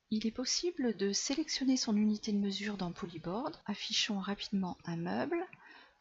Il est possible de sélectionner son unité de mesure dans Polyboard. Affichons rapidement un meuble.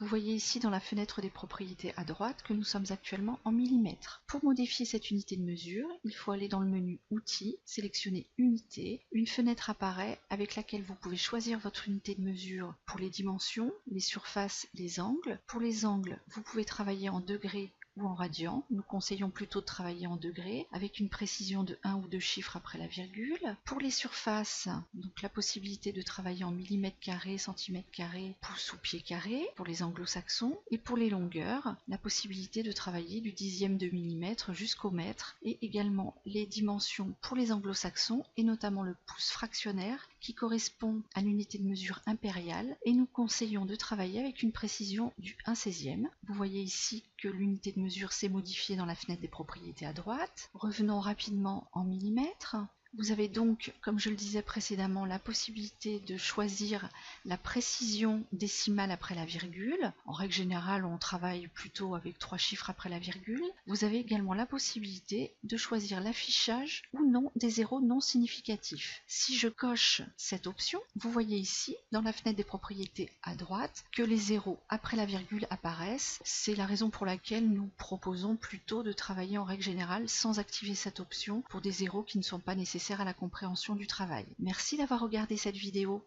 Vous voyez ici dans la fenêtre des propriétés à droite que nous sommes actuellement en millimètres. Pour modifier cette unité de mesure, il faut aller dans le menu Outils, sélectionner Unité. Une fenêtre apparaît avec laquelle vous pouvez choisir votre unité de mesure pour les dimensions, les surfaces, les angles. Pour les angles, vous pouvez travailler en degrés ou en radians. Nous conseillons plutôt de travailler en degrés avec une précision de 1 ou 2 chiffres après la virgule. Pour les surfaces, donc la possibilité de travailler en millimètres carrés, centimètres carrés, pouces ou pieds carrés pour les anglo-saxons. Et pour les longueurs, la possibilité de travailler du dixième de millimètre jusqu'au mètre et également les dimensions pour les anglo-saxons et notamment le pouce fractionnaire qui correspond à l'unité de mesure impériale et nous conseillons de travailler avec une précision du 1/16e. Vous voyez ici que l'unité de mesure s'est modifiée dans la fenêtre des propriétés à droite. Revenons rapidement en millimètres. Vous avez donc, comme je le disais précédemment, la possibilité de choisir la précision décimale après la virgule. En règle générale, on travaille plutôt avec 3 chiffres après la virgule. Vous avez également la possibilité de choisir l'affichage ou non des zéros non significatifs. Si je coche cette option, vous voyez ici, dans la fenêtre des propriétés à droite, que les zéros après la virgule apparaissent. C'est la raison pour laquelle nous proposons plutôt de travailler en règle générale sans activer cette option pour des zéros qui ne sont pas nécessaires à la compréhension du travail. Merci d'avoir regardé cette vidéo.